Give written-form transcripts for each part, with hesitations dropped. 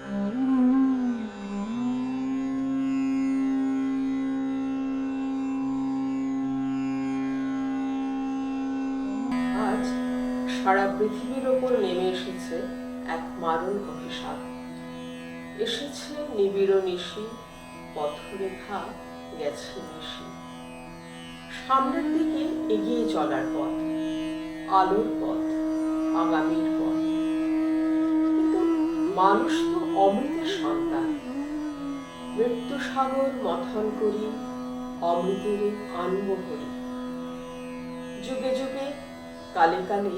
আজ সারা পৃথিবীর ওপর নেমে এসেছে এক মারণ অভিশাপ। এসেছে নিবিড় নিশি, পথরেখা গেছে নিশি। সামনের দিকে এগিয়ে চলার পথ, আলোর পথ, আগামীর পথ। কিন্তু মানুষ তো অমৃতের সন্তান। মৃত্যু সাগর মথন করি, অমৃতের আনব করি। যুগে যুগে কালে কালে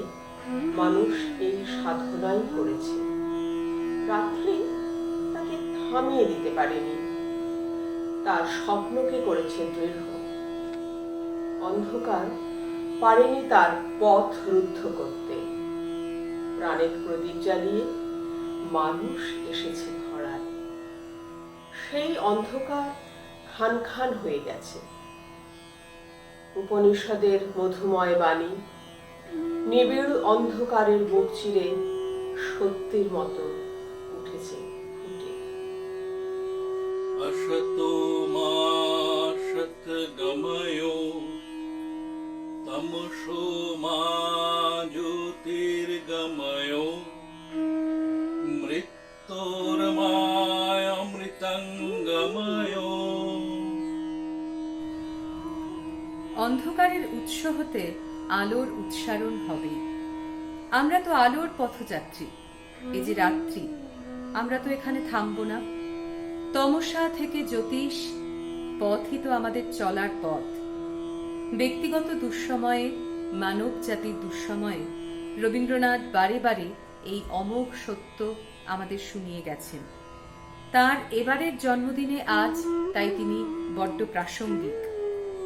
মানুষ এই সাধনাই করেছে। রাত্রি তাকে থামিয়ে দিতে পারেনি, তার স্বপ্নকে করেছে দৃঢ়। অন্ধকার পারেনি তার পথ রুদ্ধ করতে। প্রাণের প্রদীপ জ্বালিয়ে মানুষ এসেছে ধরায়। সেই অন্ধকার খান খান হয়ে গেছে। উপনিষদের মধুময় বাণী নিবিড় অন্ধকারের বুক চিরে সত্যির মতো উঠেছে ফুটে। অসতো মা সৎগময়ো তমসো মা জ্যোতির্গময়ো মৃত্যুর্মায় অমৃতঙ্গময়ো। অন্ধকারের উৎস হতে আলোর উৎসারণ হবে। আমরা তো আলোর পথযাত্রী। এই যে রাত্রি, আমরা তো এখানে থামব না। তমসা থেকে জ্যোতিষ, পথই তো আমাদের চলার পথ। ব্যক্তিগত দুঃসময়ে, মানব জাতির দুঃসময়ে রবীন্দ্রনাথ বারে বারে এই অমোঘ সত্য আমাদের শুনিয়ে গেছেন। তার এবারের জন্মদিনে আজ তাই তিনি বড্ড প্রাসঙ্গিক।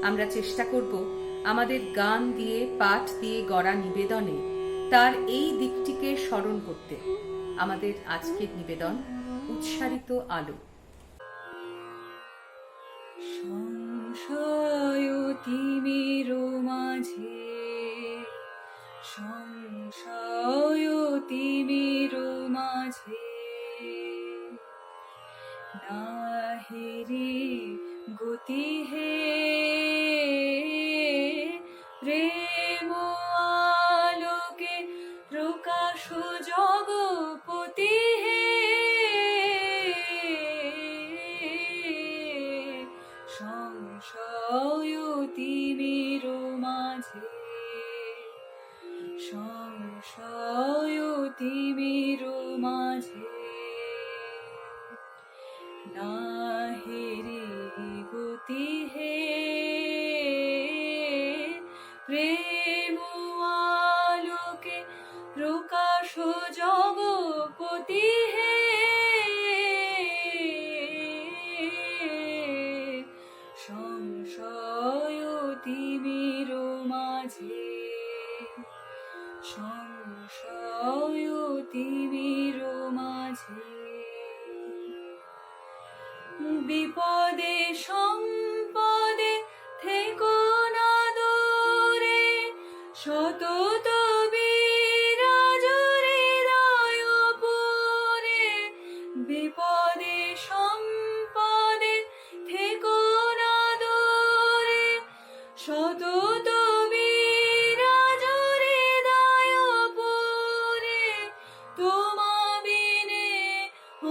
আমরা চেষ্টা করব আমাদের গান দিয়ে, পাঠ দিয়ে গড়া নিবেদনে তার এই দিকটিকে স্মরণ করতে। আমাদের আজকের নিবেদন উৎসারিত আলো। সংশয় তিমির মাঝে, সংশয় তিমির মাঝে, নাহিরি গতি হে প্রেম আলোকে প্রকাশ জগপতি হে। সংশয় তিমির মাঝে, সংশয় তিমির মাঝে, নাহিরি গতি হে প্রেম আলোকে প্রকাশ জগপতি হে। সংশয় তিমির মাঝে, সংশয় তিমির মাঝে, বিপদে সম্পদে থেকো না দূরে, সতত বিরাজ হৃদয় পুরে। বিপদে সম্পদে থেকো না দূরে, সতত বিরাজ হৃদয় পুরে। তোমা বিনে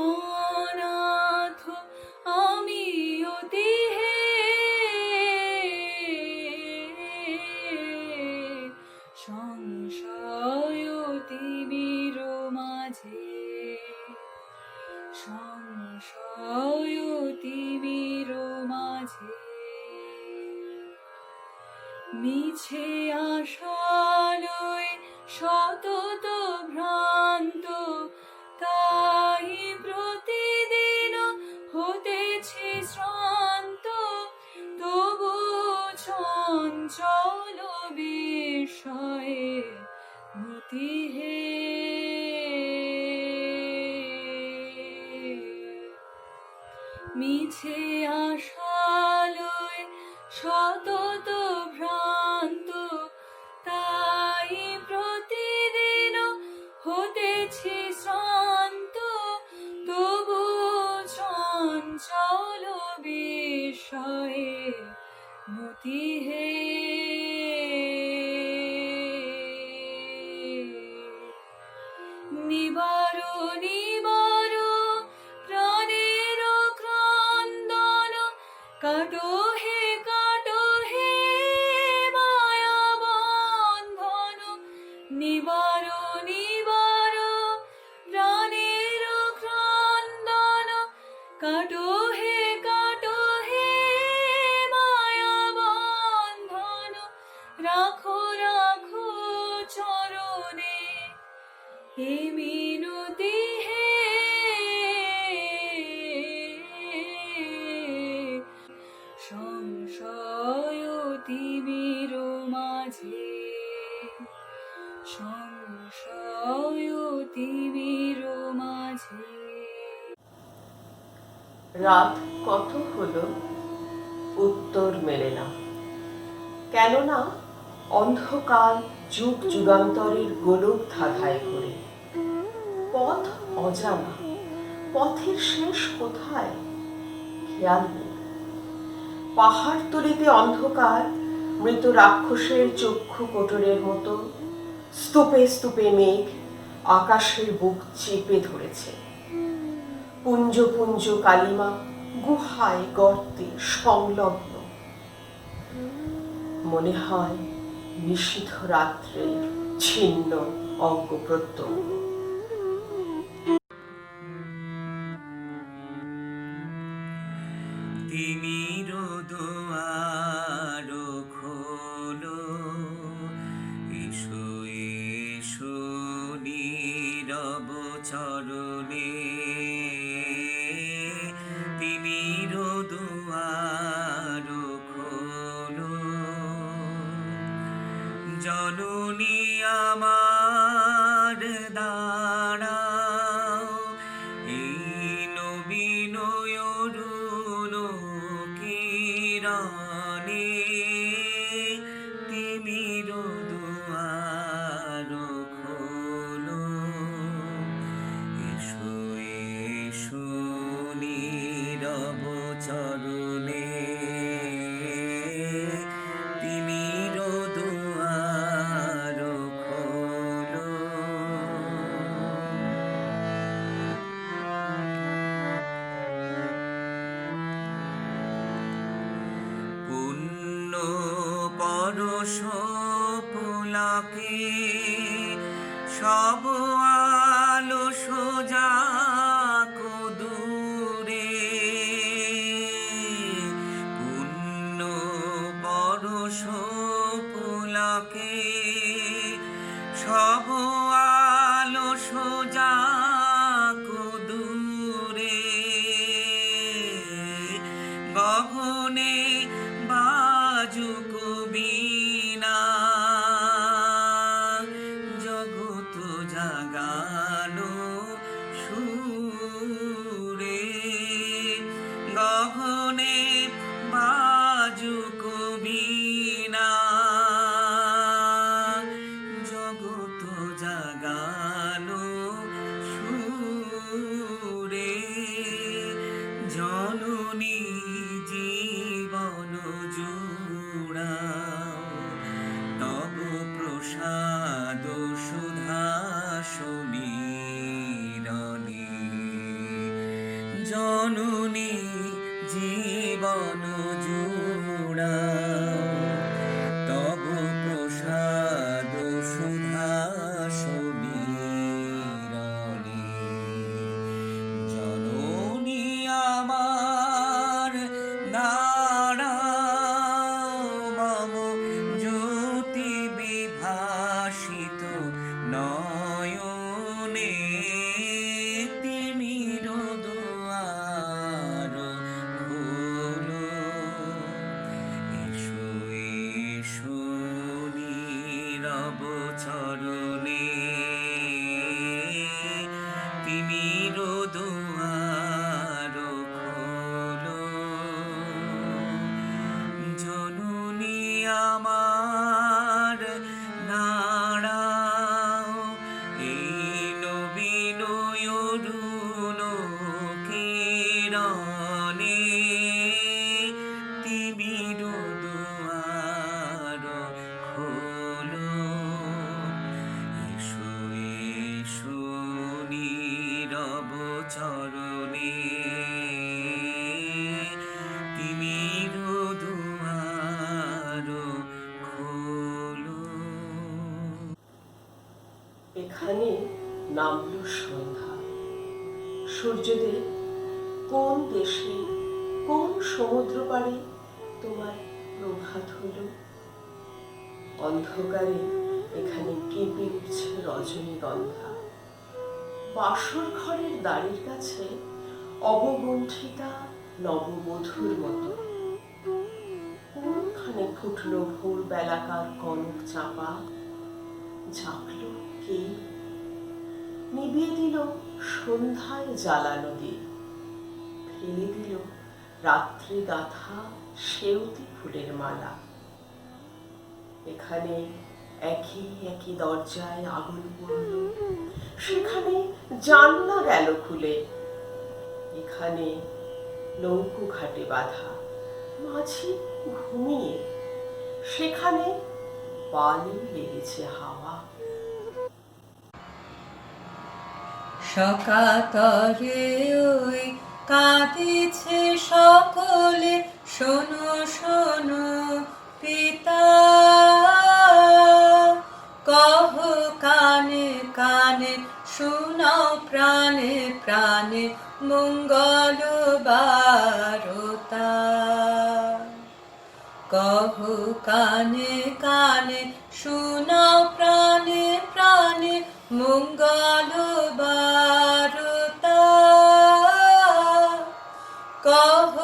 অনাথ আমি অতি হে। সংশয় তিমির মাঝে, সংশয় তিমির মাঝে, মিছে আশালয় সতত ভ্রান্ত, তাই প্রতিদিন হতেছি শ্রান্ত। তবু চঞ্চল বিষয়ে মতি হে। মিছে আশালয় সতত ভ্রান্ত, তাই প্রতিদিন হতেছি শ্রান্ত। তবু বিষয়ে মতি হে নিবার নিবার প্রাণের ক্রন্দন কাটো হে মায়া বন্ধন নিবার নিবার প্রাণের ক্রন্দন কাটো হে মায়া বন্ধন রাখো রাখো চরণে হে মিনতি হে সংশয় তিমির মাঝে সংশয় তিমির মাঝে রাত কত হলো, উত্তর মেলে না। কেননা অন্ধকার যুগ যুগান্তরের গোলক ধাঁধায় করে। পথ অজানা, পথের শেষ কোথায় খেয়াল নেই। পাহাড় তলিতে অন্ধকার মৃত রাক্ষসের চক্ষু কোটরের মতো স্তূপে স্তূপে মেঘ আকাশের বুক চেপে ধরেছে। পুঞ্জ পুঞ্জ কালিমা গুহায় গর্তে সংলগ্ন। মনে হয় নিষিদ্ধ রাত্রের ছিন্ন অঙ্গ প্রত্যঙ্গ। তিমির দুয়ার খোলো, এসো এসো নীরব চরণে। তিমির দুয়ার খোলো, জননী আমার দাঁড়াও, এই নবীন অরুণ কিরণে। তিমির দুয়ার খোলো, এসো এসো নীরব চরণে। তিমির দুয়ার খোলো। পুণ্য পরশ পুলকে সব আলো সোজা দূরে। পুণ্য পরশ পুলকে সব আলো সোজা দূরে। গগনে বাজুক বীণা, জগৎ জাগানো সুরে। গগনে বাজুক বীণা, জগৎ জাগানো সুরে। জননী জীবন জুড়াও, তব প্রসাদ সুধা সমীরণে। জননী জীবন জুড়াও, তব প্রসাদ সুধা সমীরণে। জননী আমার দাঁড়াও, মম জ্যোতি বিভাসিত নয়নে। তিমির দুয়ার খোলো, এসো নামল সন্ধ্যা। সূর্যদেব কোন দেশে, কোন সমুদ্র পাড়ে তোমার প্রভাত হলো? অন্ধকারে এখানে কেঁপে উঠছে রজনীগন্ধা। বাসর ঘরের দ্বারের কাছে অবগুণ্ঠিতা নববধূর মতো। কোনখানে ফুটলো ভোর বেলাকার কনক চাপা, জাগলো কে? নিবিয়ে দিল সন্ধ্যায় জ্বালানো দ্বীপ, ফেলে দিল রাত্রি গাথা সেউতি ফুলের মালা। এখানে একই একই দরজায় আগুন পড়ল, সেখানে জানলা গেল খুলে। এখানে নৌকো ঘাটে বাঁধা, মাঝি ঘুমিয়ে, সেখানে বালি লেগেছে হাওয়া। সকাতরে ওই কাঁদিছে সকলে, শোনো শোনো পিতা, কহ কানে কানে, শোনাও প্রাণে প্রাণে, মঙ্গল বারতা। কহ কানে কানে, শোনাও প্রাণে প্রাণে, মঙ্গল বারতা। কহ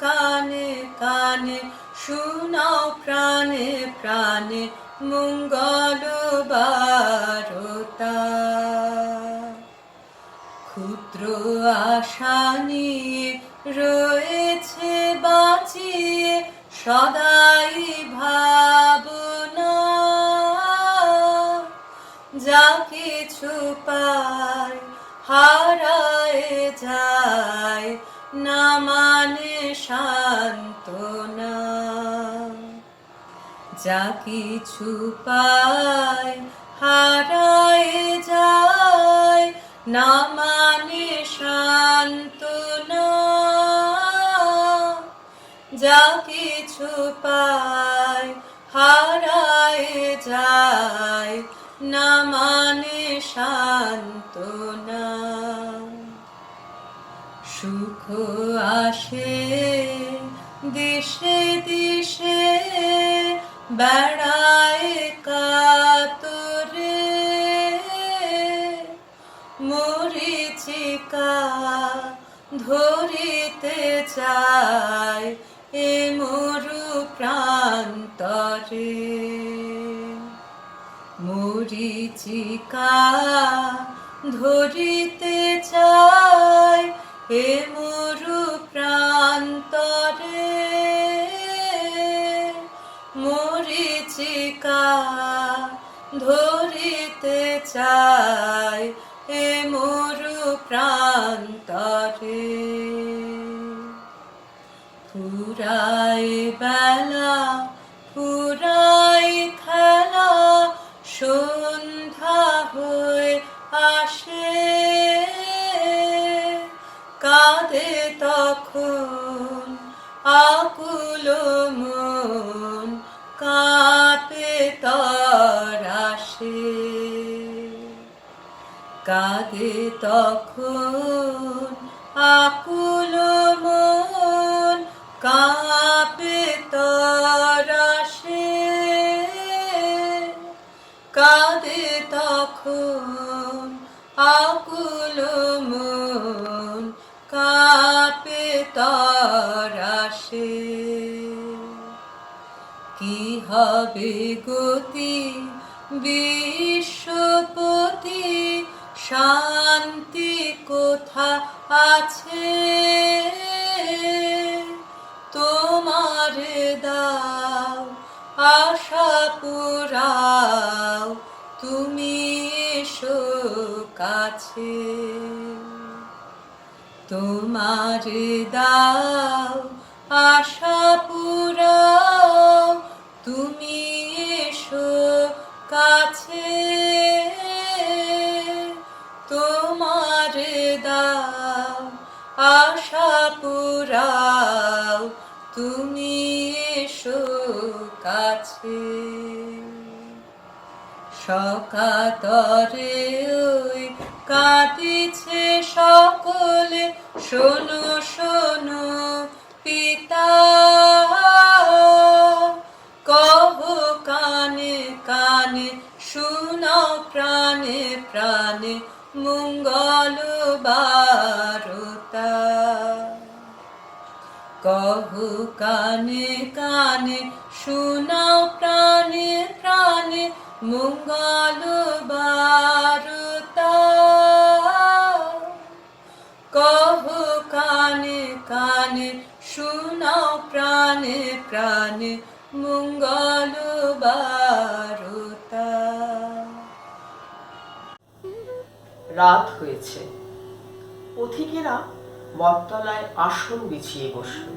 কানে কানে, শোনাও প্রাণে প্রাণে, মঙ্গল বারতা। ক্ষুদ্র আশা নিয়ে রয়েছে বাঁচিয়ে সদাই ভাবনা, যা কিছু পায় হারায় যায়, না মানে সান্ত্বনা। যা কিছু পায় হারায় যায়, না মানে সান্ত্বনা। যা কিছু পায় হারায় যায়, না মানে সান্ত্বনা। সুখ আসে দেশে দেশে, বেড়ায় কাতরে, মরীচিকা ধরিতে চায় এ মরু প্রান্তরে। মরীচিকা ধরিতে চায় এ মরু প্রান্তরে। মরীচিকা ধরিতে চায় এ মরু প্রান্তরে। ফুরায় বেলা ফুরায় খেলা, সন্ধ্যা হয়ে আসে, কাঁদে তখন আকুল মন, কাঁপে তরাসে। কাঁদে তখন আকুল মন, কাঁপে তরাসে। কাঁদে তখন আকুল মন, কাঁপে তরাসে। কি হবে গতি বিশ্বপতি, শান্তি কোথা আছে? তোমার দাও আশা পুরাও, তুমি এসো কাছে। তোমার দাও আশা পুরাও, তুমি এসো কাছে। তোমার দাও আশা পুরাও, তুমি এসো কাছে। সকাতরে ওই কাঁদিছে সকলে, শোনো শোনো পিতা, কহ কানে কানে, শুনাও প্রাণে প্রাণে মঙ্গল বারতা। কহ কানে কানে, শুনাও প্রাণে প্রাণে মঙ্গল বারতা। কহ কানে কানে, শুনাও প্রাণে প্রাণে মঙ্গল বারতা। রাত হয়েছে। পথিকেরা বটতলায় আসন বিছিয়ে বসল।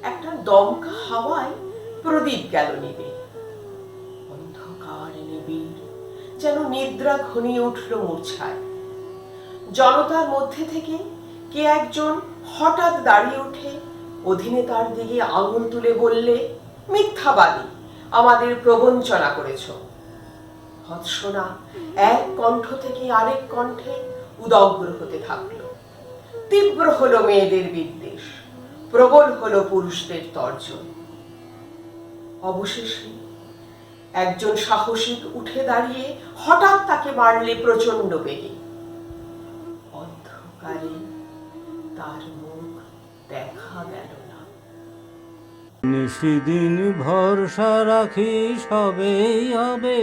একটা দমকা হাওয়ায় প্রদীপ গেল নিবে। অন্ধকার নিবিড়, যেন নিদ্রা ঘনিয়ে উঠল মূর্ছায়। জনতার মধ্যে থেকে কে একজন হঠাৎ দাঁড়িয়ে উঠে অধিনেতার দিকে আঙুল তুলে বললে, মিথ্যাবাদী, আমাদের প্রবঞ্চনা করেছ। ভৎসনা এক কণ্ঠ থেকে আরেক কণ্ঠে উদগ্র হতে থাকলো। তীব্র হলো মেয়েদের বিদ্বেষ, প্রবল হলো পুরুষদের তর্জন। অবশেষে একজন সাহসিক উঠে দাঁড়িয়ে হঠাৎ তাকে মারলে প্রচন্ড বেগে। অন্ধকারে তার মুখ দেখা গেল না। নিশিদিন ভরসা রাখি সবেই হবে,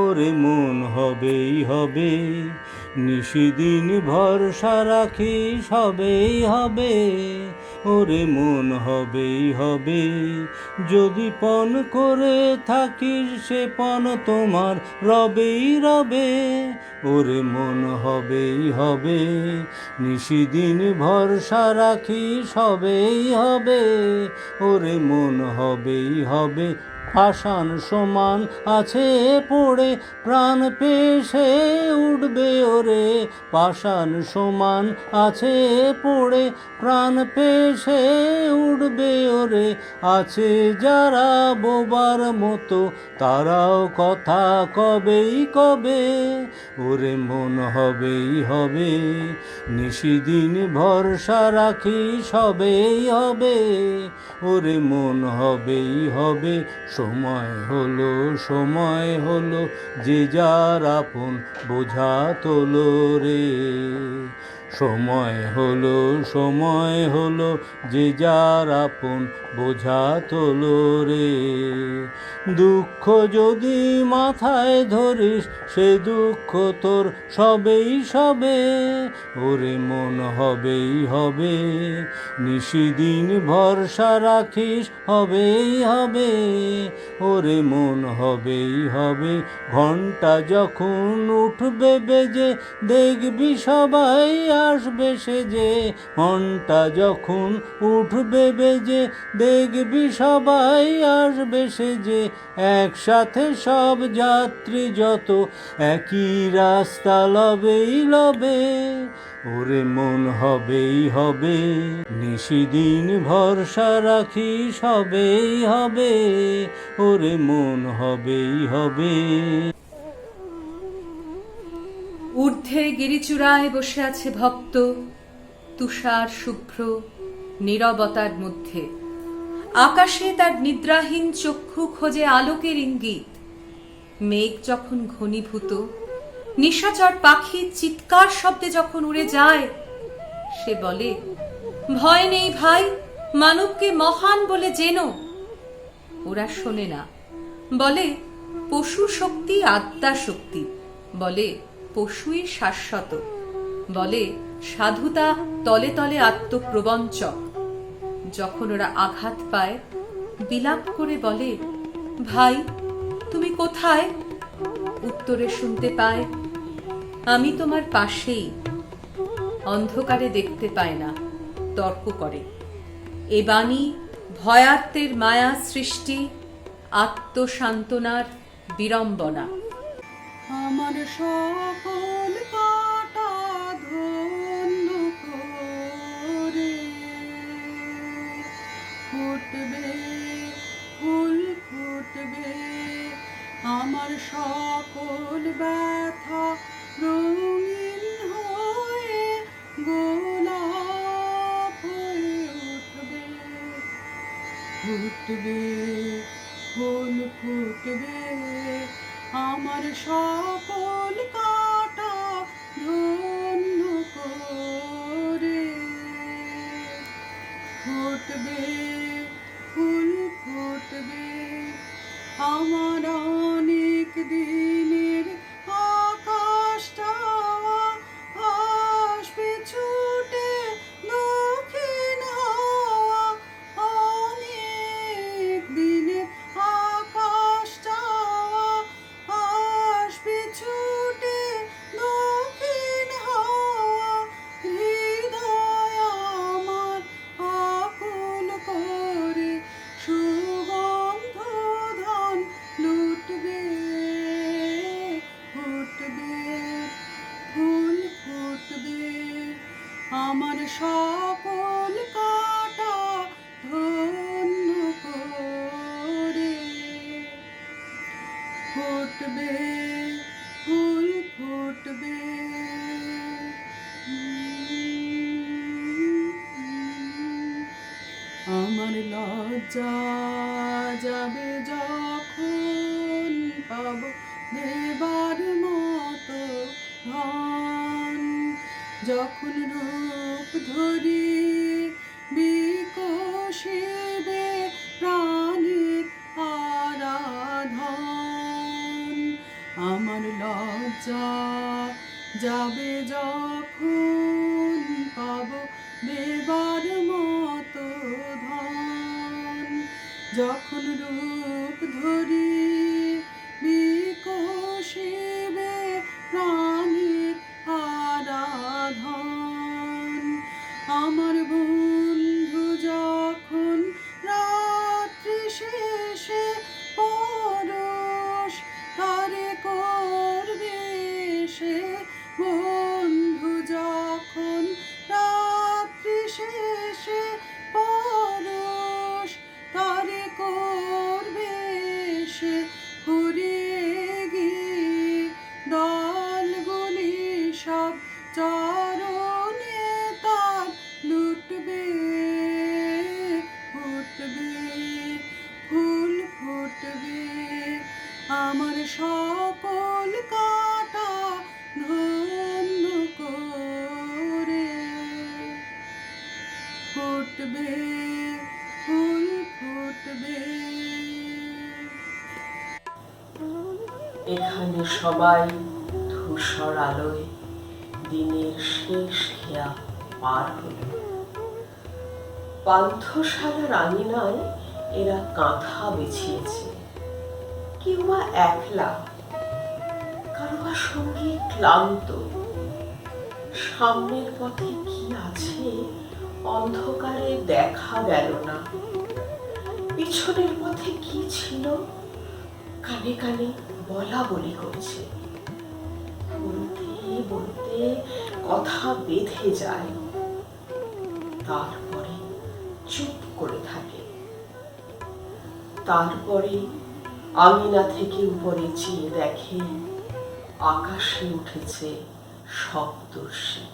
ওরে মন হবেই হবে। নিশিদিন ভরসা রাখি সবেই হবে, ওরে মন হবেই হবে। যদি পণ করে থাকিস সে পণ তোমার রবেই রবে, ওরে মন হবেই হবে। নিশিদিন ভরসা রাখি সবেই হবে, ওরে মন হবেই হবে। পাষাণ সমান আছে পড়ে প্রাণ পেশে উঠবে ওরে, পাষাণ সমান আছে পড়ে প্রাণ পেশে উঠবে ওরে। আছে যারা বোবার মতো তারাও কথা কবেই কবে, ওরে মন হবেই হবে। নিশিদিন ভরসা রাখি সবেই হবে, ওরে মন হবেই হবে। সময় হলো যে যার আপন বোঝা তোলো রে। সময় হলো যে যার আপন বোঝা তোলো রে। দুঃখ যদি মাথায় ধরিস সে দুঃখ তোর সবেই সবে, ওরে মন হবেই হবে। নিশিদিন ভরসা রাখিস হবেই হবে, ওরে মন হবেই হবে। ঘন্টা যখন উঠবে বেজে দেখবি সবাই আসবে সেজে, ঘন্টা যখন উঠবে বেজে দেখবি সবাই আসবে সেজে। একসাথে সব যাত্রী যত একই রাস্তা লবেই লবে, ওরে মন হবেই হবে। নিশিদিন ভরসা রাখি সবেই হবে, ওরে মন হবেই হবে। ঊর্ধ্বে গিরিচূড়ায় বসে আছে ভক্ত, তুষার শুভ্র নীরবতার মধ্যে। আকাশে তার নিদ্রাহীন চক্ষু খোঁজে আলোকের ইঙ্গিত। মেঘ যখন ঘনীভূত, নিশাচর পাখি চিৎকার শব্দে যখন উড়ে যায়, সে বলে, ভয় নেই ভাই, মানবকে মহান বলে জেনো। ওরা শোনে না, বলে পশু শক্তি আত্মা শক্তি, বলে পশুই শাশ্বত, বলে সাধুতা তলে তলে আত্মপ্রবঞ্চক। যখন ওরা আঘাত পায় বিলাপ করে বলে, ভাই তুমি কোথায়? উত্তরে শুনতে পায়, আমি তোমার পাশেই। অন্ধকারে দেখতে পায় না, তর্ক করে। এ বাণী ভয়ার্তের মায়া সৃষ্টি, আত্মসান্ত্বনার বিড়ম্বনা। আমার সকল কাটা ধন্য করে ফুটবে ফুল ফুটবে, আমার সকল ব্যথা রঙিন আমার সকল কাটা ধন্য করে। ফুটবে ফুল ফুটবে, আমার লজ্জা যাবে যখন পাব দেবার মতো ধন, যখন রূপ ধরি বিকশিবে প্রাণের আরাধন। আমার লজ্জা যাবে যখন পাব দেবার মতো ধন, যখন রূপ ধরি বিকশিবে প্রাণের আরাধন। আমার বন্ধু যখন রাত্রি শেষে পরশ তারে করবে সে, বন্ধু যখন রাত্রি শেষে পরশ তারে করবে সে, ফুরিয়ে গিয়ে দলগুলি সব চরণে তার লুটবে। ফুটবে ফুল ফুটবে, আমার সকল কাটা ধন্য করে। ফুটবে ফুল ফুটবে। এখানে সবাই ধূসর আলোয় দিনের শেষ খেয়া পার হল। পান্থশালার আঙিনায় এরা কাঁথা বিছিয়েছে, কেউ বা একলা, কারো বা সঙ্গে ক্লান্ত। সামনের পথে কি আছে অন্ধকারে দেখা গেল না, পিছনের পথে কি ছিল কানে কানে বলা বলি করছে। বলতে বলতে কথা বেঁধে যায়, তারপরে চুপ করে থাকে। তারপরে আঙিনা থেকে উপরে চেয়ে দেখে আকাশে উঠেছে সপ্তর্ষি।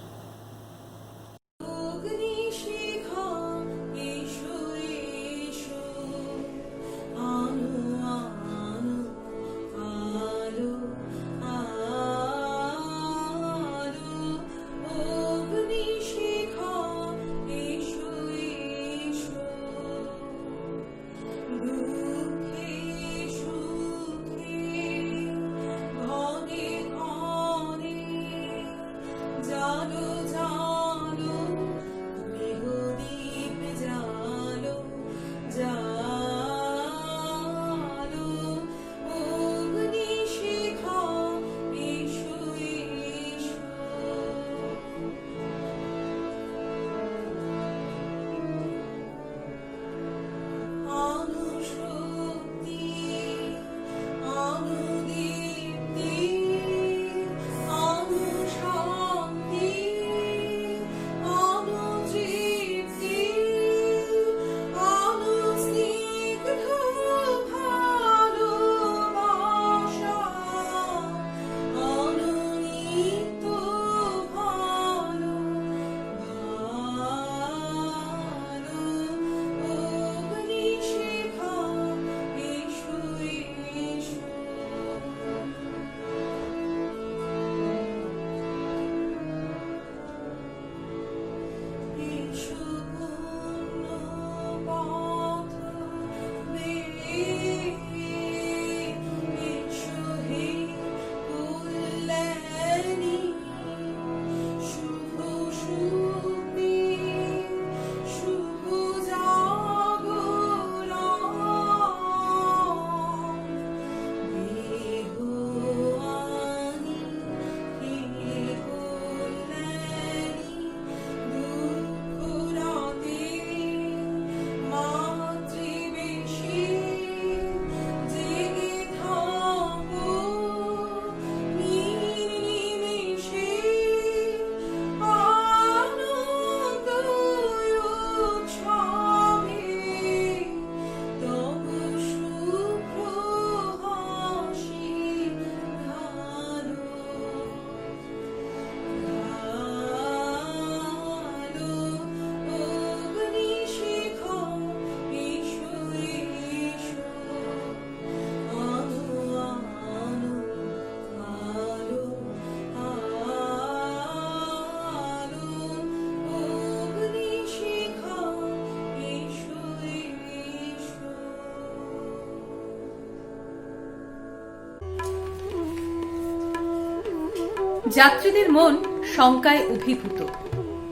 যাত্রীদের মন শঙ্কায় অভিভূত।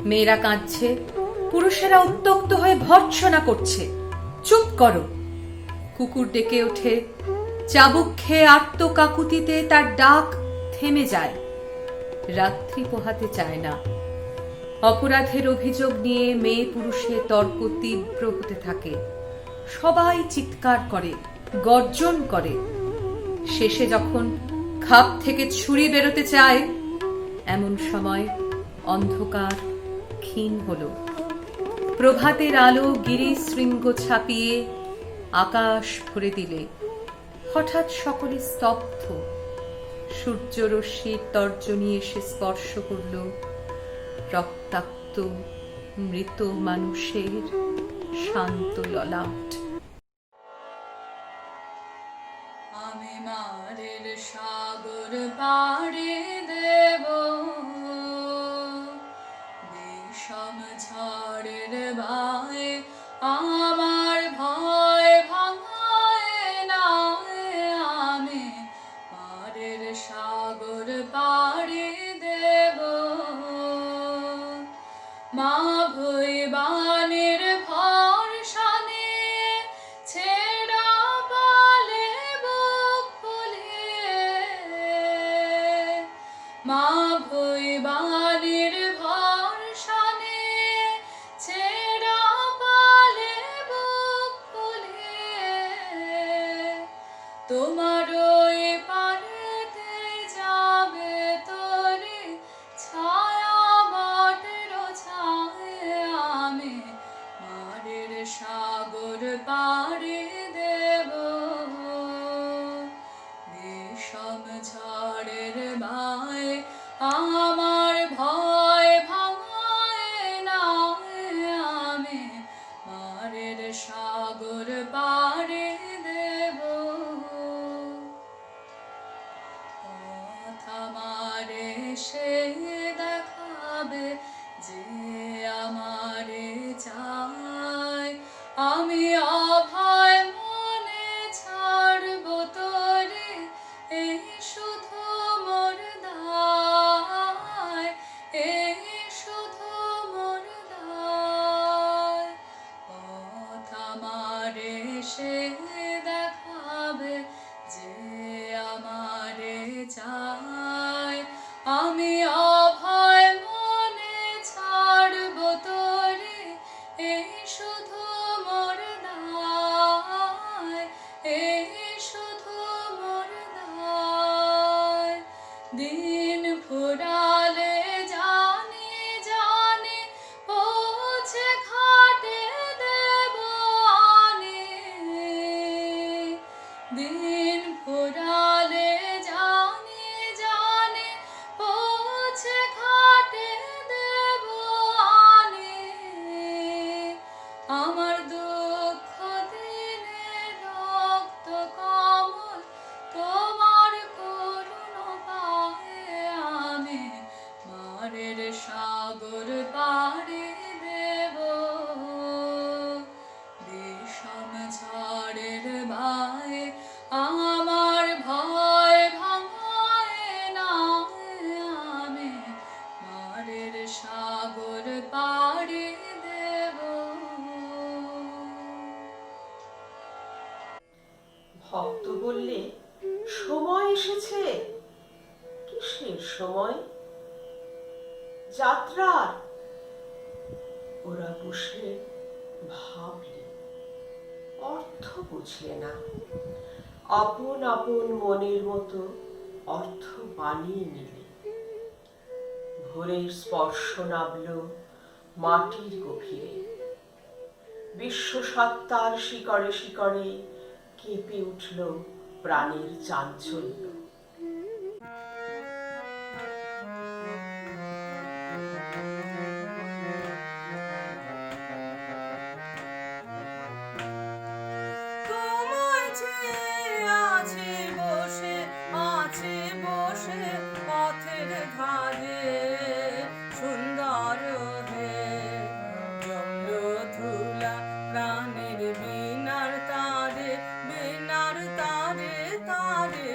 মেয়েরা কাঁদছে, পুরুষেরা উত্তক্ত হয়ে ভর্ৎসনা করছে। চুপ করো! কুকুর ডেকে ওঠে, চাবুক খেয়ে আত্মকাকুতিতে তার ডাক থেমে যায়। রাত্রি পোহাতে চায় না। অপরাধের অভিযোগ নিয়ে মেয়ে পুরুষে তর্ক তীব্র হতে থাকে। সবাই চিৎকার করে, গর্জন করে। শেষে যখন খাপ থেকে ছুরি বেরোতে চায়, এমন সময় অন্ধকার ক্ষীণ হল। প্রভাতের আলো গিরিশৃঙ্গ ছাপিয়ে আকাশ ভরে দিলে হঠাৎ সকলে স্তব্ধ। সূর্যরশ্মির তর্জনী এসে স্পর্শ করল রক্তাক্ত মৃত মানুষের শান্ত ললাট। আমি মারের সাগর পাড়ি দেব, বিষম ঝড়ের বায়ে আমার ভয় ভাঙায় না। আমি মারের সাগর পাড়ি দেব, মা ভৈবানের ভরসা নিয়ে ছেঁড়া পালে বুক ফুলিয়ে। মা ভৈবানের ভরসা নিয়ে ছেঁড়া পালে বুক ফুলিয়ে। তোমার ওই পারেতে যাবে তোরে ছায়া বটের ছায়ে। আমি মারের সাগর পাড়ি দেব, বিষম ঝড়ের বায়ে আমার ভয় ভাঙায় না। আমি মারের সাগর পাড়ি দেব। পথ আমারে সে দেখাবে যে আমারে চায়। আমি অভয় মনে ছাড়ব তোরে, এই শুধু মোর দায়, এই শুধু মোর দায়। পথ আমারে সে দেখাবে যে আমারে চায়। আমি অভয় মনে ছাড়ব তোরে, এই শুধু মোর দায়, এই শুধু মোর দায়। দিন ফুরালে জানি জানি পৌঁছে ঘাটে দেব আনি। দিন ফুরালে জানি জানি পৌঁছে ঘাটে দেব আনি। আমার দুঃখ দিনে রক্ত কমল তোমার করুণ পায়ে। আমি মারের সাগর পাড়ি দেব, বিষম ঝড়ের বায়ে আমার ভয় ভাঙায় না। আমি মারের সাগর পাড়ি দেব। ভক্ত বললে, সময় এসেছে। কিসের সময়? যাত্রার। ওরা বসে ভাবলে, অর্থ বুঝলে না। আপন আপন মনের মতো অর্থ বানিয়ে নিলে। ভোরের স্পর্শ নামল মাটির গভীরে। বিশ্ব সত্তার শিকড়ে শিকড়ে কেঁপে উঠল প্রাণের চাঞ্চল্য। তোমায় চেয়ে আছে বসে, আছে বসে পথের ধারে সুন্দর হে জমল ধুলা প্রাণের বিনার তারে, বিনার তারে তারে।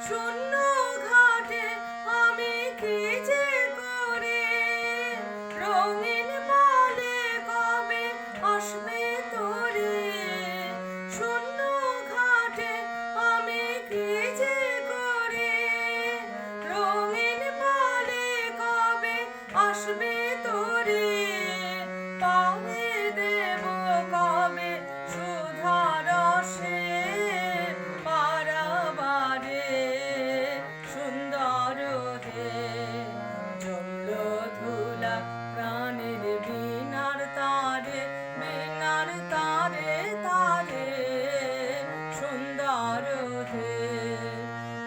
শূন্য ঘাটে আমি কি যে করি, রঙিন বলে কবে আসবে তোরে, শূন্য ঘাটে আমি কি যে করি, রঙিন বলে কবে আসবে তোরে, পাবে দেব কবে সুধা রসে পারাবারে সুন্দর হে, জল ধুলা প্রাণের বিনার তারে, বিনার তারে তারে সুন্দর হে,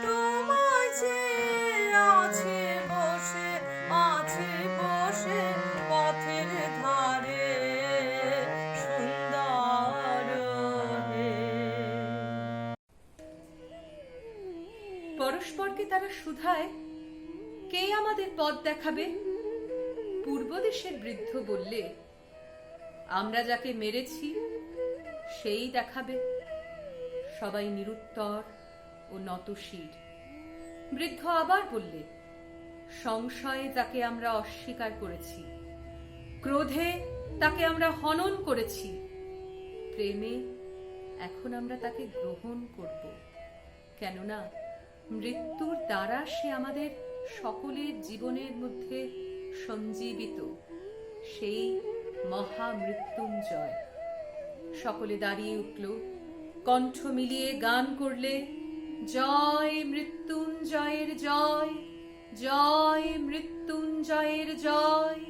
তোমায় চেয়ে আছে বসে, আছে বসে পথের ধারে সুন্দর হে। পরস্পরকে তারা শুধায়, কে আমাদের পথ দেখাবে? পূর্ব দেশের বৃদ্ধ বললে, আমরা যাকে মেরেছি সেই দেখাবে। সবাই নিরুত্তর ও নতশির। বৃদ্ধ আবার বললে, সংশয়ে তাকে আমরা অস্বীকার করেছি, ক্রোধে তাকে আমরা হনন করেছি, প্রেমে এখন আমরা তাকে গ্রহণ করব, কেননা মৃত্যুর দ্বারা সে আমাদের সকলের জীবনের মধ্যে সঞ্জীবিত, সেই মহামৃত্যুঞ্জয়। সকলে দাঁড়িয়ে উঠল, কণ্ঠ মিলিয়ে গান করলে, জয় মৃত্যুঞ্জয়ের জয়, জয় মৃত্যুঞ্জয়ের জয়।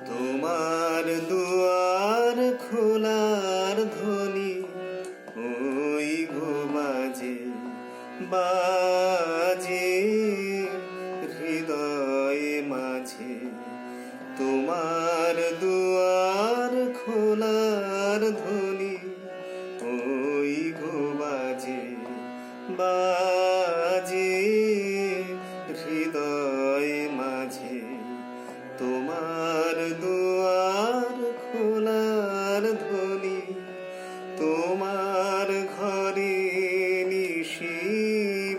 তোমার দুয়ার খোলার ধ্বনি ওই গো বাজে, বাজে হৃদয়ে মাঝে, তোমার দুয়ার খোলার ধ্বনি ওই গো বাজে, বাজে হৃদয়ে মাঝে, তোমার দুয়ার খোলার ধ্বনি, তোমার ঘরে নিশি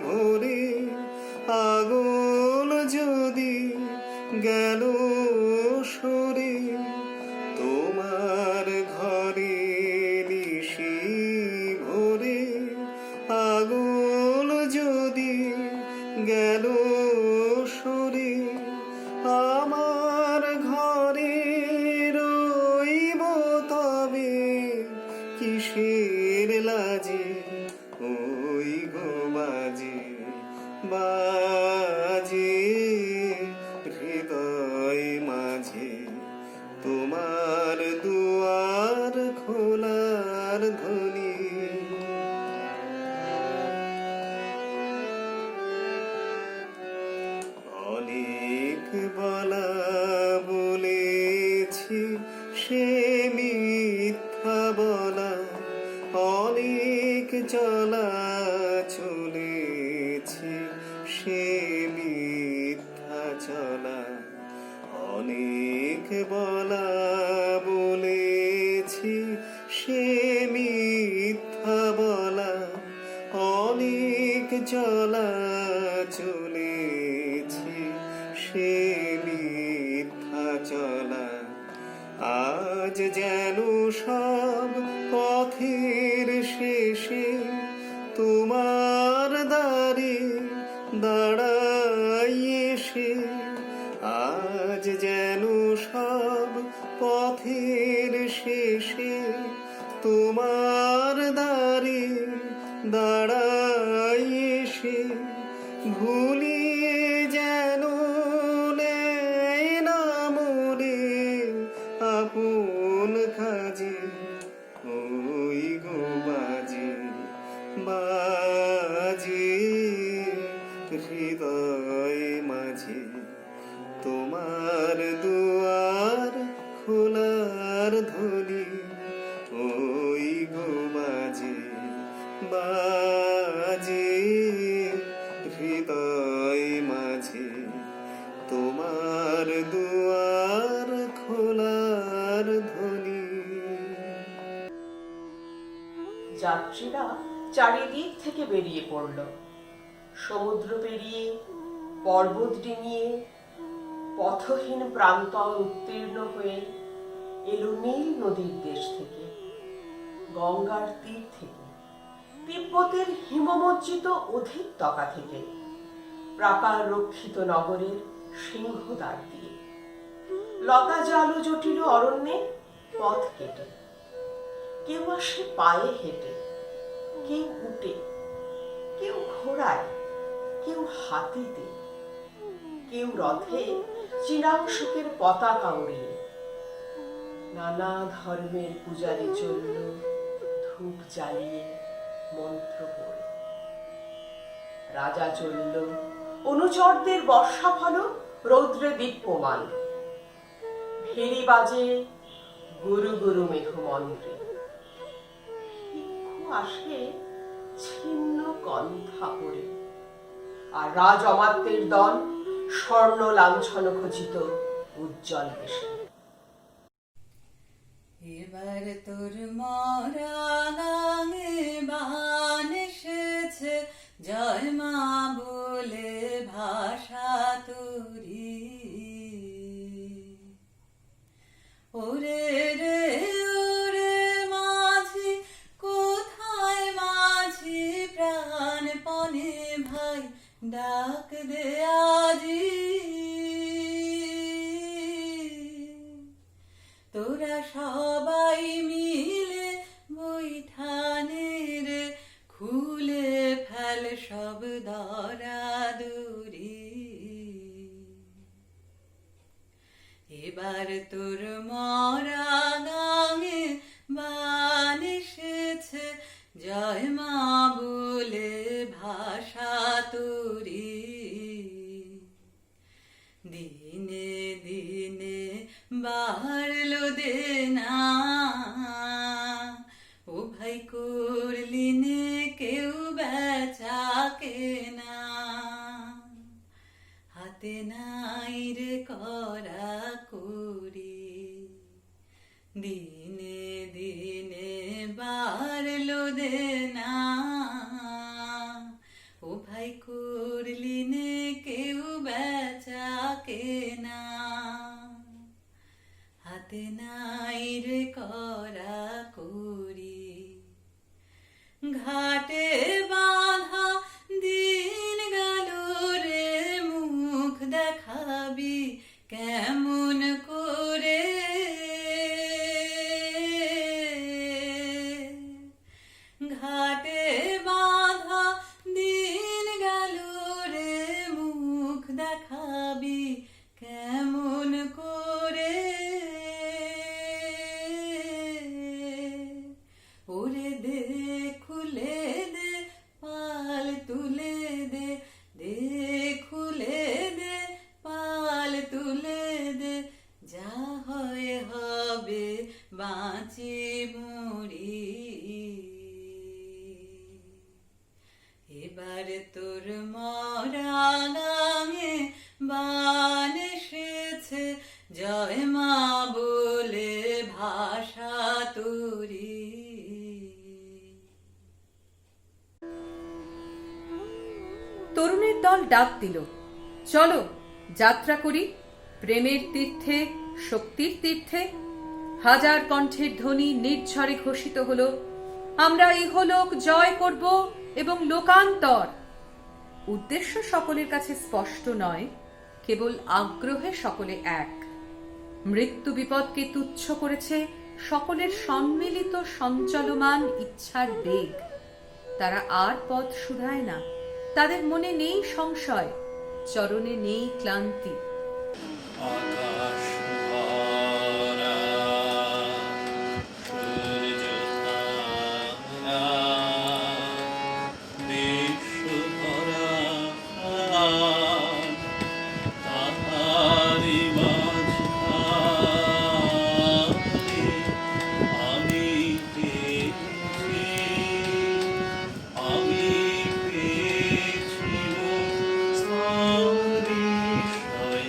ভোরে আগুন যদি গেল সরে, তোমার ঘরে নিশি ভোরে আগুন যদি গেল সরে, আমার ঘরে রইব তবে কিসের লাজে, ওই গো বাজে, বাজে হৃদয় মাঝে, তোমার দুয়ার খোলার ধ্বনি। অনেক বলা বলেছি সে মিথ্যা বলা, অনেক চলা চলেছি সে মিথ্যা চলা, অনেক বলা বলেছি সে মিথ্যা বলা, অনেক চলা চলেছি সে মিথ্যা চলা, আজ যেন সব পথের শেষে তোমার দ্বারে দাঁড়াই এসে, আজ যেন সব পথের শেষে তোমার দ্বারে দাঁড়াই এসে, ভুলিয়ে যেন নেয় না মোরে আপন কাজে, ওই গো বাজে, বাজে হৃদয় মাঝে, তোমার দুয়ার খোলার ধ্বনি ওই গো বাজে, বাজে হৃদয় মাঝে, তোমার দুয়ার খোলার ধ্বনি। যাত্রীরা চারিদিক থেকে বেরিয়ে পড়ল, সমুদ্র পেরিয়ে, পর্বত ডিঙিয়ে, পথহীন প্রান্তর উত্তীর্ণ হয়ে এলো নীল নদীর দেশ থেকে, গঙ্গার তীর থেকে, তিব্বতের হিমমজ্জিত অধিকতকা থেকে, প্রাকার রক্ষিত নগরের সিংহদ্বার দিয়ে, লতা জালু জটিল অরণ্যে পথ কেটে। কেউ আসে পায়ে হেঁটে, কেউ উঠে, কেউ ঘোড়ায়, কেউ হাতিতে, কেউ রথে চীনাংশুকের পতাকা উড়িয়ে। নানা ধর্মের পূজারি চলল ধূপ জ্বালিয়ে, মন্ত্র পড়ে। রাজা চলল, অনুচরদের বর্ষা ফল রৌদ্রে দীপ্যমান, ভেরি বাজে গুরু গুরু মেঘ মন্ত্রে। ভিক্ষু আসে ছিন্ন কন্থা পরে, আর রাজ অমাত্যের দল স্বর্ণ লাঞ্ছন খচিত উজ্জ্বল বেশে। এবার তোর মরা গাঙে বান এসেছে, জয় মা বলে ভাষা তোরি। ওরে রে ওরে মাঝি, কোথায় মাঝি প্রাণপণে ভাই, ডাক দে আজি। তোরা সবাই মিলে বৈঠানের খুলে ফেল সব দরাদুরি। এবার তোর মরা গাঙে বান এসেছে, জয় মা বলে ভাষা তোরি। দিনে দিনে বাড়লো দেনা, ও ভাই করলি নে কেউ বেচা কেনা। হাতে নাই রে করা করি, দিনে দিনে বাড়লো দেনা। ও ভাই করলি নে কেউ বেচা কেনা। হাতে নাই রে করা করি। ঘাটে বাঁধা দিন গেল রে, মুখ দেখাবি কেমন করে। ঘাটে বাঁধা দিন গেল রে, মুখ দেখাবি কেমন করে। ওরে দে খুলে দে পাল তুলে দে, দে খুলে দে পাল তুলে দে। যা হয় হবে বাঁচি মরি। এবার তোর মরা গাঙে বান এসেছে, জয় মা বলে ভাষা তোরি। তরুণের দল ডাক দিল, চলো যাত্রা করি প্রেমের তীর্থে, শক্তির তীর্থে। হাজার কণ্ঠের ধ্বনি নির্ঝরে ঘোষিত হলো, আমরা ইহলোক জয় করব এবং লোকান্তর। উদ্দেশ্য সকলের কাছে স্পষ্ট নয়, কেবল আগ্রহে সকলে এক। মৃত্যু বিপদকে তুচ্ছ করেছে সকলের সম্মিলিত সঞ্চলমান ইচ্ছার বেগ। তারা আর পথ শুধায় না, তাদের মনে নেই সংশয়, চরণে নেই ক্লান্তি। আকাশ ভরা সূর্য তারা, বিশ্ব ভরা প্রাণ, তাহারি মাঝখানে আমি পেয়েছি, আমি পেয়েছি মোর সারি সাই।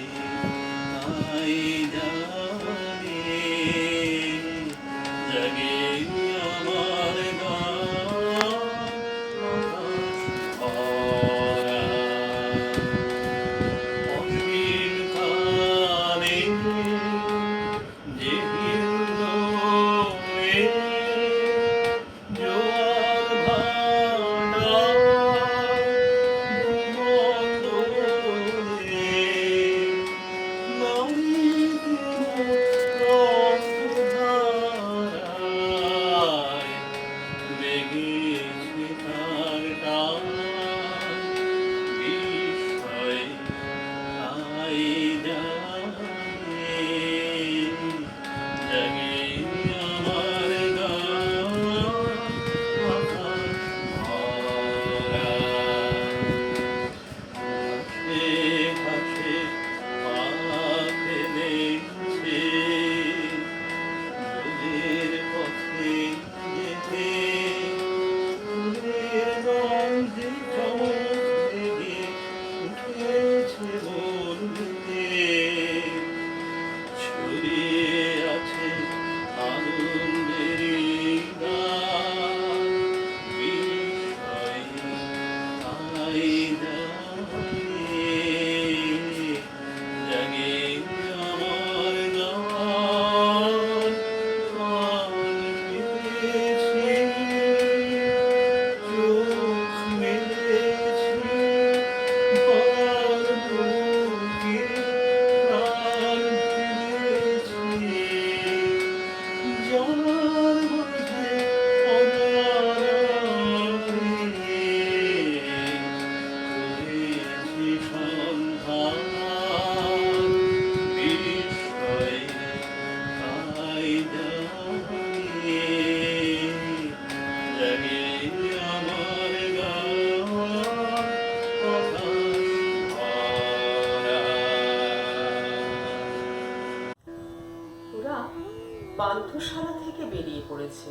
খাদ্যশালা থেকে বেরিয়ে পড়েছে,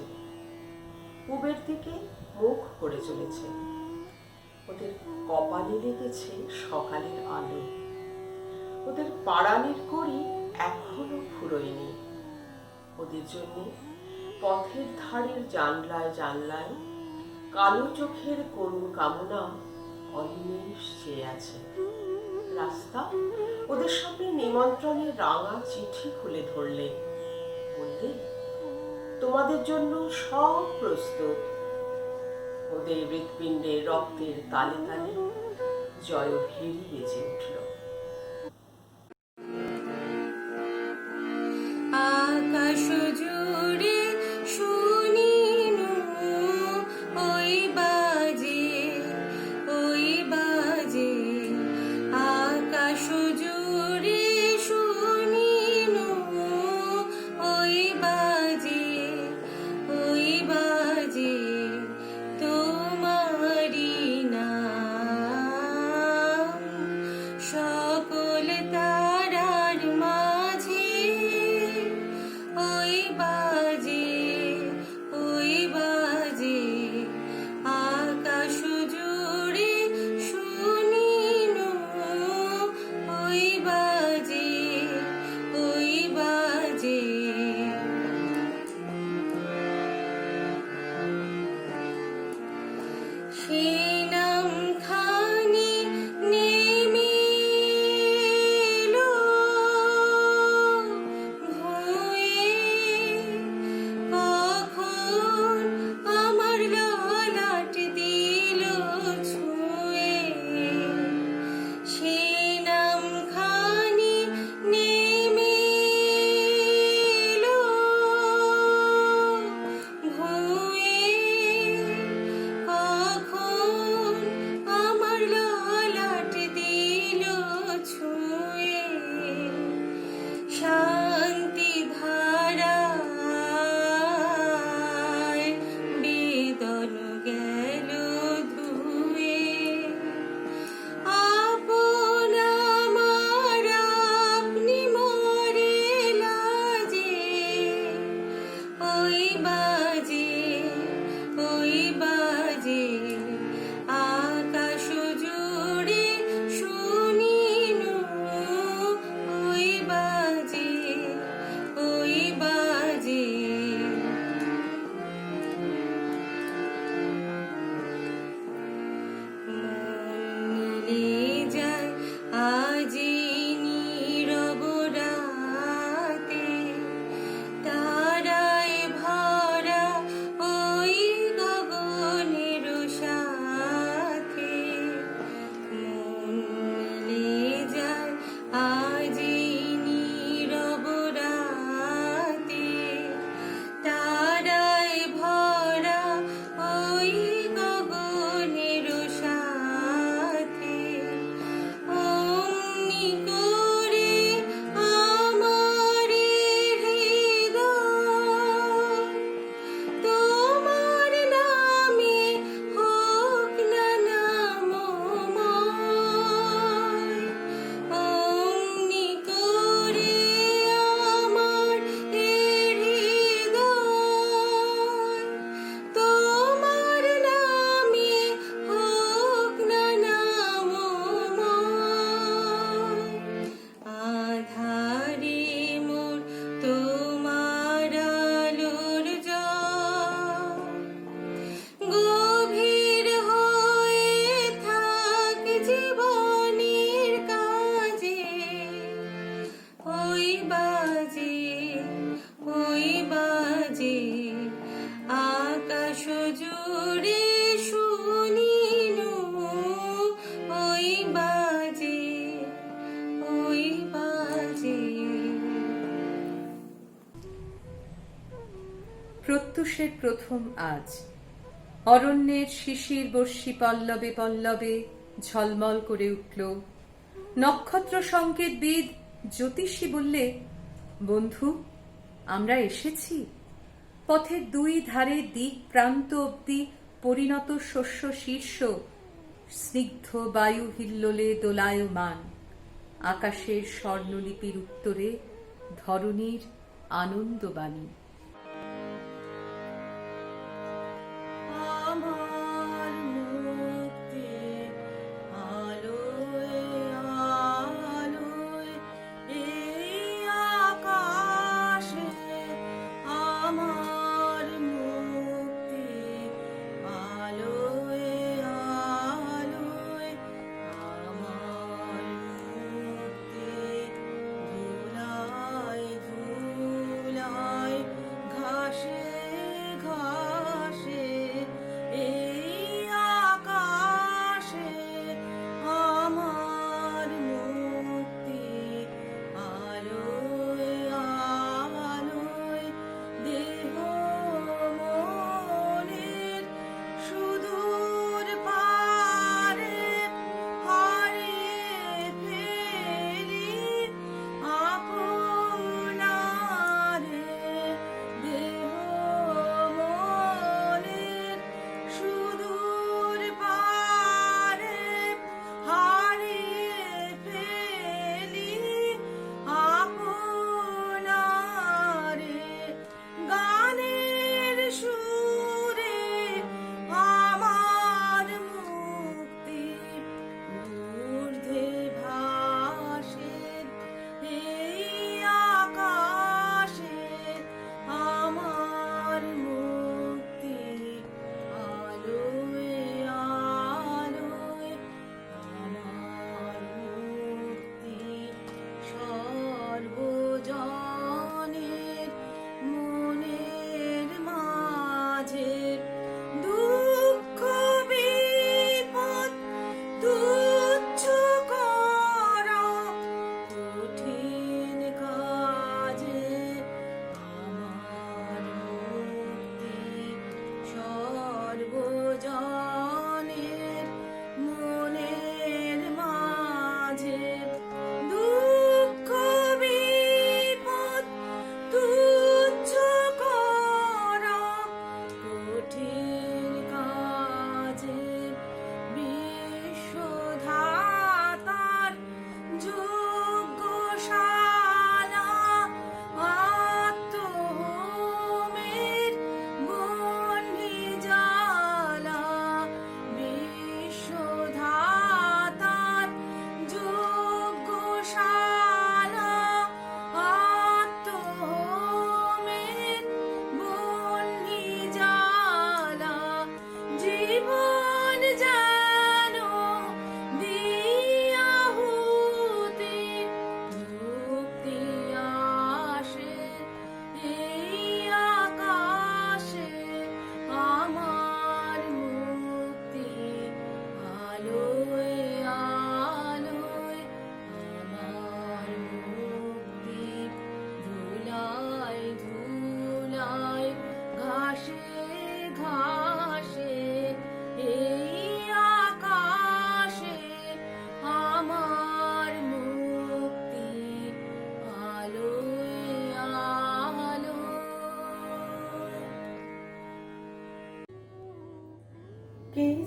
পূবের দিকে মুখ করে চলেছে। ওদের কপালে লেগেছে সকালের আলো, ওদের পাড়ানির কড়ি এখনো ফুরোয়নি। ওদের জন্য পথের ধারের জানলায় জানলায় কালো চোখের করুণ কামনা অনিমেষ চেয়ে আছে। রাস্তা ওদের সামনে নিমন্ত্রণের রাঙা চিঠি খুলে ধরলে, বললে তোমাদের জন্য সব প্রস্তুত। ওদের হৃৎপিণ্ডে রক্তের তালে তালে জয়ভেরি বেজে উঠল। আকাশ জুড়ে শুনিনু ওই বাজে, ওই বাজে। আকাশ জুড়ে শুনিনু ওই বাজে, ওই বাজে। তোমারি নাম সকল তারার মাঝে, ওই বাজে, ওই বাজে। আকাশ জুড়ে শুনিনু ওই বাজে, ওই বাজে। সে নাম খানি নেমে এলো ভুঁয়ে, কখন আমার ললাট দিল ছুঁয়ে। সে নাম খানি নেমে এলো ভুঁয়ে, কখন আমার ললাট দিল ছুঁয়ে। শান্তি ধারায় বেদন গেল ধুয়ে, আপন আমার আপনি মরে লাজে, ওই বাজে, ওই বাজে। আকাশ জুড়ে শুনিনু ওই বাজে, ওই বাজে। মিলে যায় আজি নীরব রাতে, তারায় ভরা ওই গগনের সাথে। মন মিলে যায় আজি নীরব রাতে, তারায় ভরা ওই গগনের সাথে। অমনি করে আমার হৃদয় তোমার নামে হোক না নামময়। অমনি করে আমার হৃদয় তোমার নামে হোক না নামময়। আধারে মোর তোমার আলোর জল, গভীর হয়ে থাক জীবনের কাজে, ওই বাজে, ওই বাজে। আকাশ জুড়ে শুনিনু ওই বাজে, ওই বাজে। প্রত্যুষের প্রথম আজ অরণ্যের শিশির বর্ষি পল্লবে পল্লবে ঝলমল করে উঠল। নক্ষত্র সংকেতবিদ জ্যোতিষী বললে, বন্ধু আমরা এসেছি। পথের দুই ধারে দিক প্রান্ত অবধি পরিণত শস্য শীর্ষ, স্নিগ্ধ বায়ু হিল্লোলে দোলায়মান। আকাশের স্বর্ণলিপির উত্তরে ধরণীর আনন্দবাণী।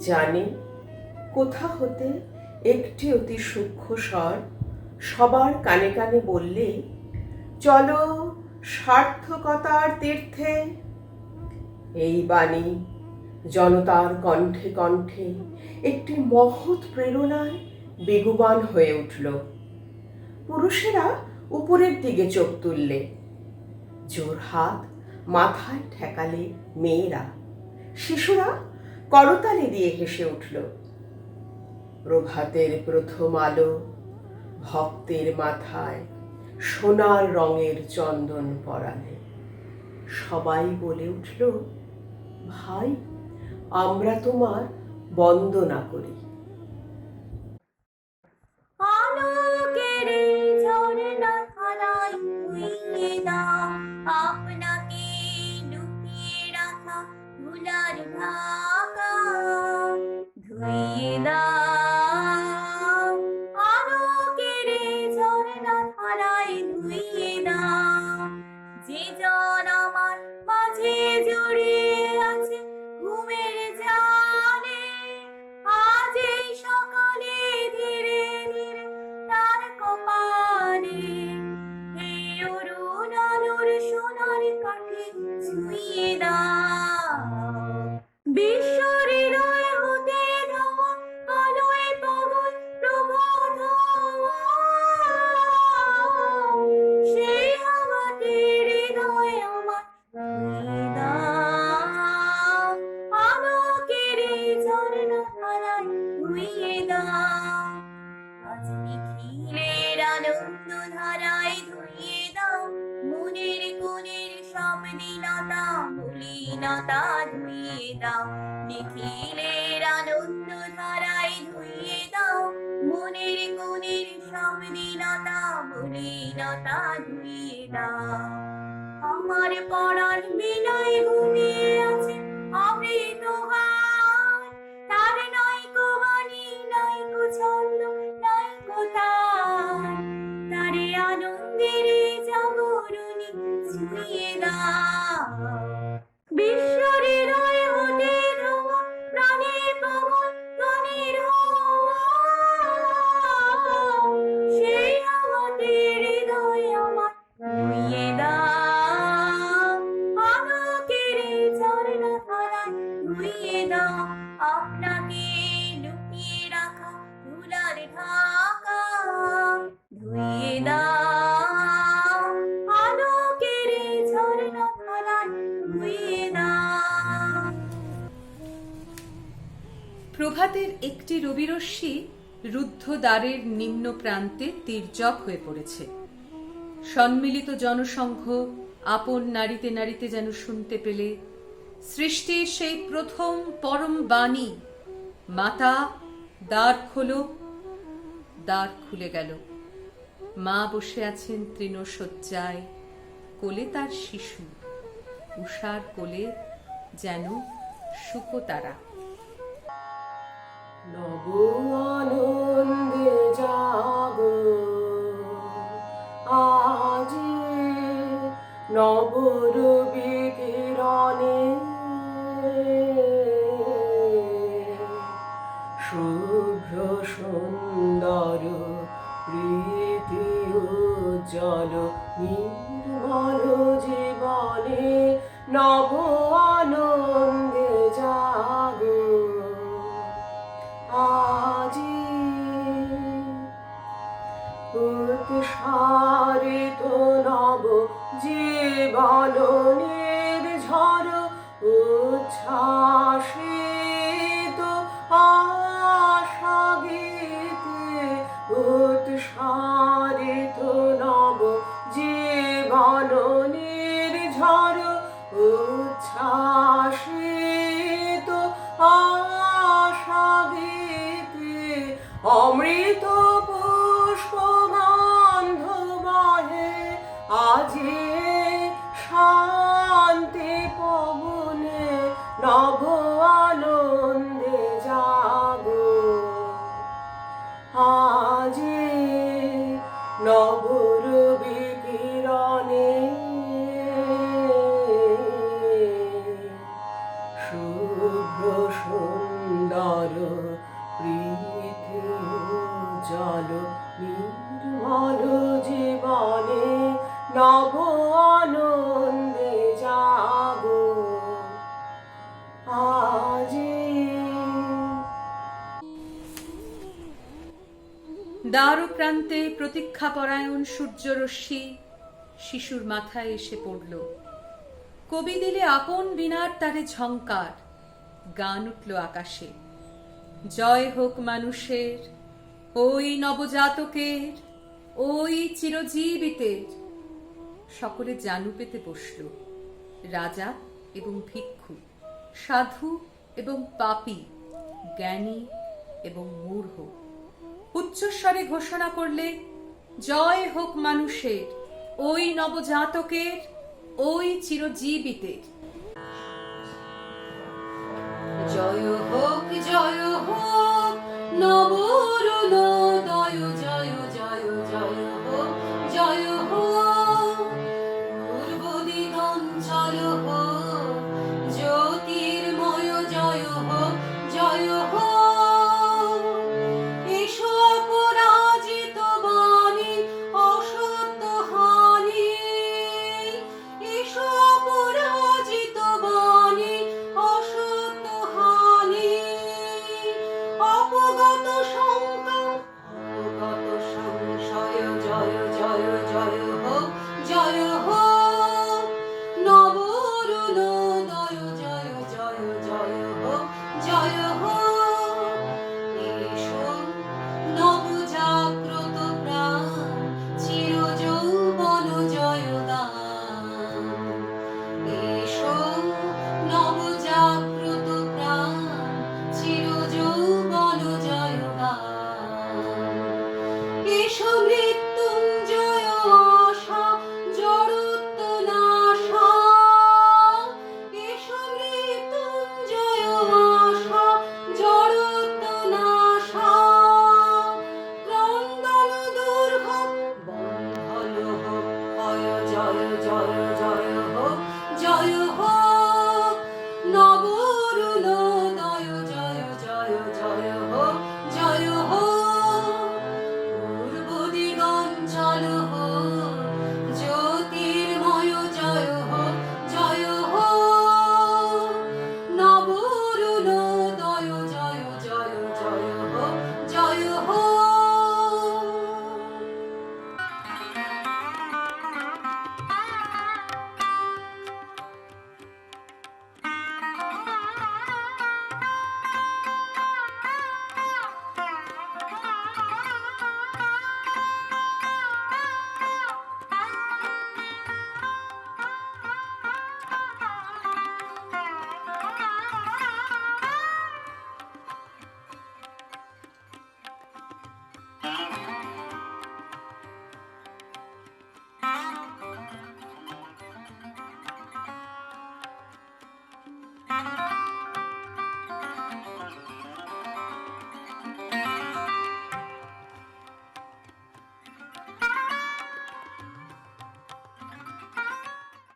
জানে কোথা হতে একটি অতি সূক্ষ্ম স্বর সবার কানে কানে বললে, চলো সার্থকতার তীর্থে। এই বাণী জনতার কণ্ঠে কণ্ঠে একটি মহৎ প্রেরণায় বেগবান হয়ে উঠল। পুরুষেরা উপরের দিকে চোখ তুললে, জোর হাত মাথায় ঠেকালে মেয়েরা, শিশুরা করতালি দিয়ে হেসে উঠল। প্রভাতের প্রথম আলো ভক্তের মাথায় সোনার রঙের চন্দন পরালে। সবাই বলে উঠল, ভাই আমরা তোমার বন্দনা করি। আলোকের ঝর্ণা ধারায় ধুইয়ে দাও আপনাকে লুকিয়ে রাখা ধুলার ঢাকা, ধুইয়ে দাও আলোকের ঝর্ণা ধারায় ধুইয়ে দাও। যে জন আমার মাঝে জড়িয়ে আছে ঘুমের জালে, আজ এই সকালে ধীরে ধীরে তার কপালে এই অরুণ আলোর সোনার কাঠে ছুঁয়ে দাও। বিশ্ব হৃদয় হতে ধাওয়া আলোয় পাগল প্রবোধ, সেই হাওয়াতে হৃদয় আমার ছুঁয়ে দাও। আলোকের ঝর্ণা ধারায় ধুইয়ে দাও। আজ নিখিলের আনন্দ ধারায় ধুইয়ে দাও। মনের কোণের সব দীনতা মলিনতা ধুইয়ে দাও। নিখিলের আনন্দ ধারায় ধুইয়ে দাও। মনের কোণের সব দীনতা মলিনতা ধুইয়ে দাও। আমার পরাণ বিনয় ঘুমিয়ে আছে অমৃত হার, তার নয়কো বাণী নয়কো ছন্দ নয়কো তার, তারে আনন্দের জাগরণী ছুঁয়ে দাও। বিশ্ব হৃদয় হতে ধাওয়া প্রাণের পাগল গানের হাওয়া, সেই হাওয়াতে হৃদয় আমার ধুইয়ে দাও। আলোকের ঝর্ণা ধারায় ধুইয়ে দাও আপনাকে লুকিয়ে রাখা ধুলার ঢাকা, ধুইয়ে দাও আলোকের ঝর্ণা ধারায় ধুইয়ে দাও। প্রভাতের একটি রবিরশ্মি রুদ্ধ দ্বারের নিম্ন প্রান্তে তির্যক হয়ে পড়েছে। সম্মিলিত জনসংঘ আপন নাড়িতে নাড়িতে যেন শুনতে পেলে সৃষ্টির সেই প্রথম পরম বাণী, মাতা দ্বার খোলো। দ্বার খুলে গেল। মা বসে আছেন তৃণশয্যায়, কোলে তার শিশু, উষার কোলে যেন শুকতারা। নব আনন্দে জাগো আজি, নব রবি কিরণে শুভ্র সুন্দর প্রীতি উজ্জ্বল নির্মল জীবনে। নব আনন্দে জাগো আজি, উৎসারিত নব জীবন নির্ঝর উচ্ছ্বাসিত আশা গীতে। উৎসারিত নব জীবন নির্ঝর উচ্ছ্বাসিত আশা গীতে। অমৃত পুষ্প গন্ধ বহে আজি শান্তি পবনে। নব আনন্দে জাগো আজি, নব রবি কিরণে শুভ্র সুন্দর দ্বারপ্রান্তে প্রতীক্ষাপরায়ণ সূর্যরশ্মি শিশুর মাথায় এসে পড়ল। কবি দিলে আপন বীণার তারে ঝংকার, গান উঠল আকাশে। জয় হোক মানুষের, ওই নবজাতকের, ওই চিরজীবিতের। সকলে জানু পেতে বসল, রাজা এবং ভিক্ষু, সাধু এবং পাপী, জ্ঞানী এবং মূঢ়। উচ্চস্বরে ঘোষণা করলে, জয় হোক মানুষের, ওই নবজাতকের, ওই চিরজীবিতের। জয় হোক নবরুণোদয়, জয় জয় জয় হোক, জয় হোক পূর্ব দিগঞ্চল হোক, জ্যোতির্ময় জয় হোক, জয় হোক। এসো অপরাজিত বাণী অসত্য হানি, এসো অপরাজিত বাণী অসত্য হানি। অপগত শঙ্কা, অপগত সংশয়, জয় জয় জয় হোক, জয় হোক নবরুণোদয়, জয় জয় জয় হোক, জয় হোক। এসো নবজাগ্রত প্রাণ, চিরযৌবন জয় গান। এসো নবজাগ্রত প্রাণ, চিরযৌবন জয় গান। এসো মৃত্যুঞ্জয় আশা, জড়ত্ব নাশা। এসো মৃত্যুঞ্জয় আশা, জড়ত্ব নাশা। ক্রন্দন দুর্ভোগ বন্ধন হোক, হয় জয় জয় জয় হোক, জয় হোক নবরুণোদয়, জয় জয় জয় হোক, জয় হোক পূর্ব দিগঞ্চল হোক, জ্যোতির্ময় জয় হোক, জয় হোক নবরুণোদয়, জয় জয় জয় হোক, জয় হোক।